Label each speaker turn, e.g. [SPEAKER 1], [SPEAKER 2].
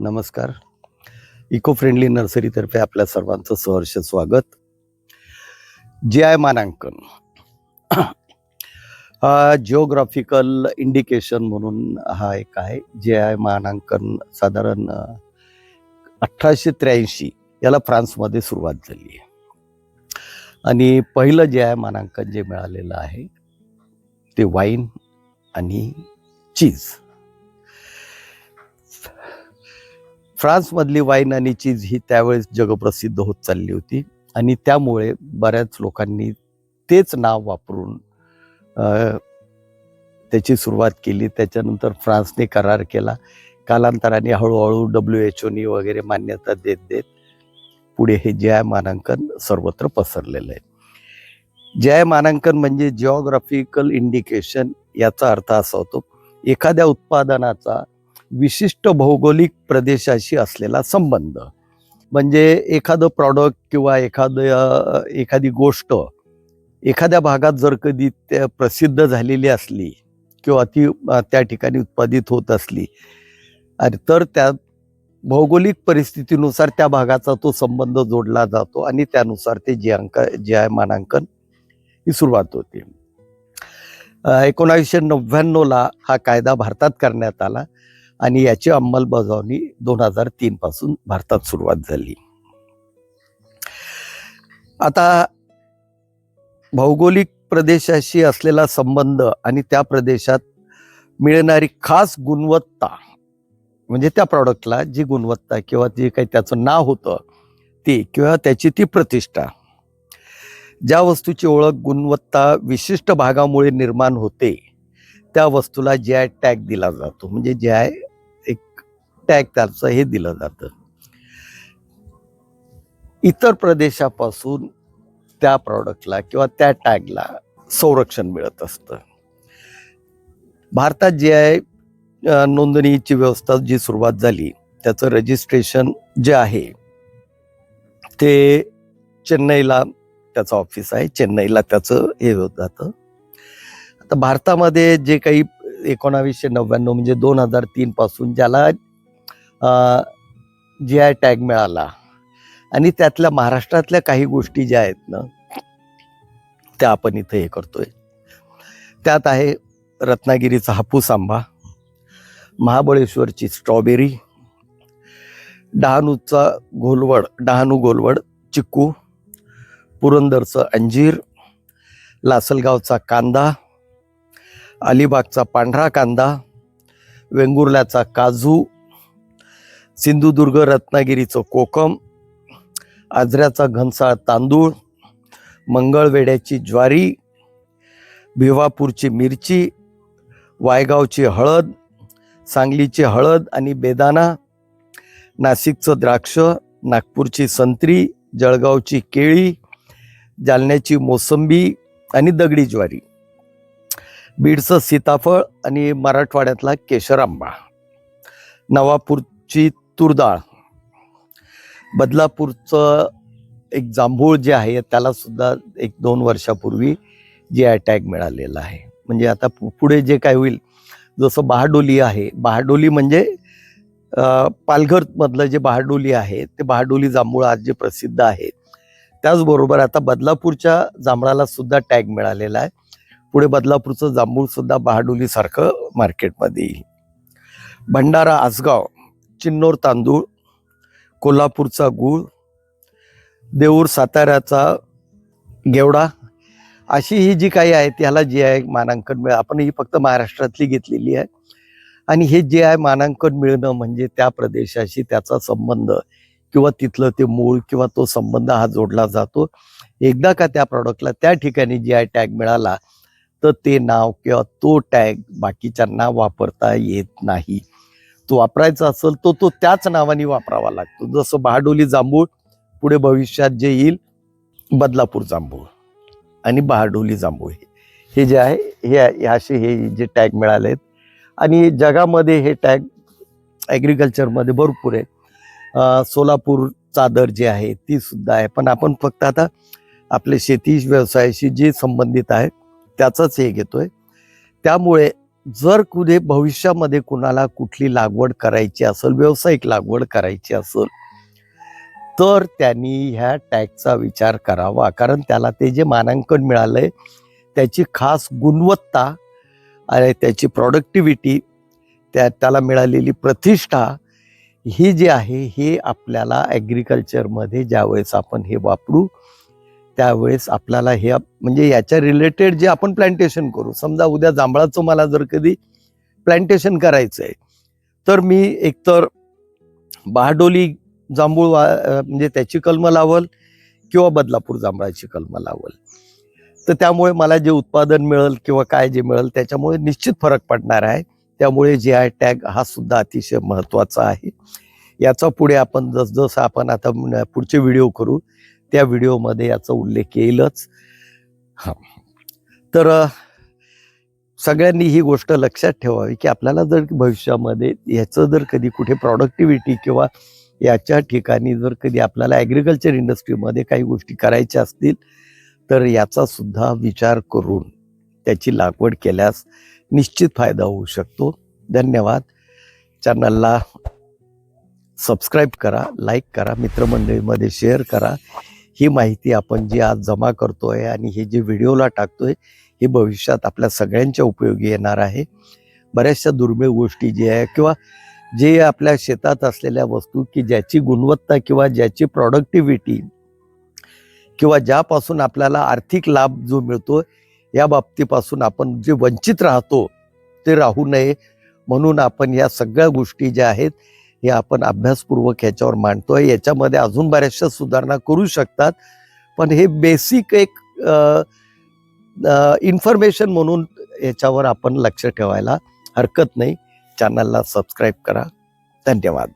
[SPEAKER 1] नमस्कार. Eco friendly नर्सरीतर्फे आपल्या सर्वांचं सहर्ष स्वागत. GI मानांकन हा जिओग्राफिकल इंडिकेशन म्हणून हा एक आहे. GI मानांकन साधारण 1883 याला फ्रान्समध्ये सुरुवात झाली आहे आणि पहिलं GI मानांकन जे मिळालेलं आहे ते वाईन आणि चीज. फ्रान्समधली वाईन आणि चीज ही त्यावेळेस जगप्रसिद्ध होत चालली होती आणि त्यामुळे बऱ्याच लोकांनी तेच नाव वापरून त्याची सुरुवात केली. त्याच्यानंतर फ्रान्सने करार केला. कालांतराने हळूहळू WHO वगैरे मान्यता देत देत पुढे हे GI मानांकन सर्वत्र पसरलेलं आहे. GI मानांकन म्हणजे जिओग्राफिकल इंडिकेशन. याचा अर्थ असा होतो एखाद्या उत्पादनाचा विशिष्ट भौगोलिक प्रदेशाशी असलेला संबंध. म्हणजे एखादं प्रॉडक्ट किंवा एखादी गोष्ट एखाद्या भागात जर कधी प्रसिद्ध झालेली असली किंवा ती त्या ठिकाणी उत्पादित होत असली तर त्या भौगोलिक परिस्थितीनुसार त्या भागाचा तो संबंध जोडला जातो आणि त्यानुसार ते GI मानांकन ही सुरुवात होते. 1999 हा कायदा भारतात करण्यात आला आणि याची अंमलबजावणी 2003 पासून भारतात सुरुवात झाली. आता भौगोलिक प्रदेशाशी असलेला संबंध आणि त्या प्रदेशात मिळणारी खास गुणवत्ता म्हणजे त्या प्रॉडक्टला जी गुणवत्ता किंवा जे काही त्याचं नाव होतं ती किंवा त्याची ती प्रतिष्ठा, ज्या वस्तूची ओळख गुणवत्ता विशिष्ट भागामुळे निर्माण होते त्या वस्तूला GI टॅग दिला जातो. म्हणजे GI एक टॅग त्याचं हे दिलं जातं. इतर प्रदेशापासून त्या प्रॉडक्टला किंवा त्या टॅगला संरक्षण मिळत असतं. भारतात GI नोंदणीची व्यवस्था जी सुरुवात झाली त्याचं रजिस्ट्रेशन जे आहे ते चेन्नईला त्याचं ऑफिस आहे. चेन्नईला त्याचं हे होत जातं. आता भारतामध्ये जे काही 1999 म्हणजे 2003 पासून ज्याला GI टॅग मिळाला आणि त्यातल्या महाराष्ट्रातल्या काही गोष्टी ज्या आहेत ना त्या आपण इथे हे करतोय. त्यात आहे रत्नागिरीचा हापूस आंबा, महाबळेश्वरची स्ट्रॉबेरी, डहाणू गोलवड चिक्कू, पुरंदरचं अंजीर, लासलगावचा कांदा, अलिबागचा पांढरा कांदा, वेंगुर्ल्याचा काजू, सिंधुदुर्ग रत्नागिरीचं कोकम, आजऱ्याचा घनसाळ तांदूळ, मंगळवेड्याची ज्वारी, भिवापूरची मिरची, वायगावची हळद, सांगलीची हळद आणि बेदाणा, नाशिकचं द्राक्ष, नागपूरची संत्री, जळगावची केळी, जालन्याची मोसंबी आणि दगडी ज्वारी, बीडचं सीताफळ आणि मराठवाड्यातला केशर आंबा, नवापूरची तुरडाळ, बदलापूरचं एक जांभूळ जे आहे त्याला सुद्धा 1-2 वर्षापूर्वी GI टॅग मिळालेला आहे. म्हणजे आता पुढे जे काय होईल, जसं बहाडोली आहे, बहाडोली म्हणजे पालघर मधलं जे बहाडोली आहे ते बहाडोली जांभूळ आज जे प्रसिद्ध आहे. त्याचबरोबर आता बदलापूरच्या जांभळाला सुद्धा टॅग मिळालेला आहे. पुढे बदलापूरचं जांभूळ सुद्धा बहाडोली सारखं मार्केटमध्ये येईल. भंडारा आसगाव, चिन्नोर तांदूळ, कोल्हापूरचा गूळ, देऊर साताऱ्याचा गेवडा, अशी ही जी काही आहे त्याला GI मानांकन मिळालं. आपण ही फक्त महाराष्ट्रातली घेतलेली आहे आणि हे GI मानांकन मिळणं म्हणजे त्या प्रदेशाशी त्याचा संबंध किंवा तिथलं ते मूळ किंवा तो संबंध हा जोडला जातो. एकदा का त्या प्रॉडक्टला त्या ठिकाणी GI टॅग मिळाला तर ते नाव किंवा तो टॅग बाकीच्यांना वापरता येत नाही. तो वापरायचा असेल तो त्याच नावाने वापरावा लागतो. जसं बहाडोली जांभूळ पुढे भविष्यात जे येईल बदलापूर जांभूळ आणि बहाडोली जांभूळ हे जे आहे हे असे हे जे टॅग मिळाले आहेत. आणि जगामध्ये हे टॅग ॲग्रिकल्चरमध्ये भरपूर आहे. सोलापूर चादर जी आहे ती सुद्धा आहे. पण आपण फक्त आता आपले शेती व्यवसायाशी जे संबंधित आहे त्याचंच हे घेतोय. त्यामुळे जर कुठे भविष्यामध्ये कुणाला कुठली लागवड करायची असेल, व्यावसायिक लागवड करायची असेल, तर त्यांनी ह्या टॅगचा विचार करावा. कारण त्याला ते जे मानांकन मिळालंय त्याची खास गुणवत्ता आणि त्याची प्रॉडक्टिव्हिटी, त्याला मिळालेली प्रतिष्ठा ही जी आहे हे आपल्याला ॲग्रिकल्चरमध्ये ज्यावेळेस आपण हे वापरू त्यावेळेस आपल्याला हे म्हणजे याच्या रिलेटेड जे आपण प्लांटेशन करू, समजा उद्या जांभळाचं मला जर कधी प्लांटेशन करायचं आहे तर मी एकतर बहाडोली जांभूळ म्हणजे त्याची कलमं लावल किंवा बदलापूर जांभळाची कलमं लावल. तर त्यामुळे मला जे उत्पादन मिळेल किंवा काय जे मिळेल त्याच्यामुळे निश्चित फरक पडणार आहे. त्यामुळे GI टॅग हा सुद्धा अतिशय महत्त्वाचा आहे. याचा पुढे आपण जसजसं आपण आता पुढचे व्हिडिओ करू त्या व्हिडिओमध्ये याचा उल्लेख येईलच. हां, तर सगळ्यांनी ही गोष्ट लक्षात ठेवावी की आपल्याला जर भविष्यामध्ये ह्याचं जर कधी कुठे प्रॉडक्टिव्हिटी किंवा याच्या ठिकाणी जर कधी आपल्याला ॲग्रिकल्चर इंडस्ट्रीमध्ये काही गोष्टी करायच्या असतील तर याचा सुद्धा विचार करून त्याची लागवड केल्यास निश्चित फायदा होऊ शकतो. धन्यवाद. चॅनलला सबस्क्राईब करा, लाईक करा, मित्रमंडळीमध्ये शेअर करा. ही माहिती आपण जी आज जमा करतोय आणि हे जे व्हिडिओला टाकतोय हे भविष्यात आपल्या सगळ्यांच्या उपयोगी येणार आहे. बऱ्याचशा दुर्मिळ गोष्टी जे आहे किंवा जे आपल्या शेतात असलेल्या वस्तू की ज्याची गुणवत्ता किंवा ज्याची प्रॉडक्टिव्हिटी किंवा ज्यापासून आपल्याला आर्थिक लाभ जो मिळतो या बाबतीपासून आपण जे वंचित राहतो ते राहू नये म्हणून आपण या सगळ्या गोष्टी ज्या आहेत हे आपण अभ्यासपूर्वक ह्याच्यावर मांडतोय. याच्यामध्ये अजून बऱ्याचशा सुधारणा करू शकतात पण हे बेसिक एक इन्फॉर्मेशन म्हणून याच्यावर आपण लक्ष ठेवायला हरकत नाही. चॅनलला सबस्क्राईब करा. धन्यवाद.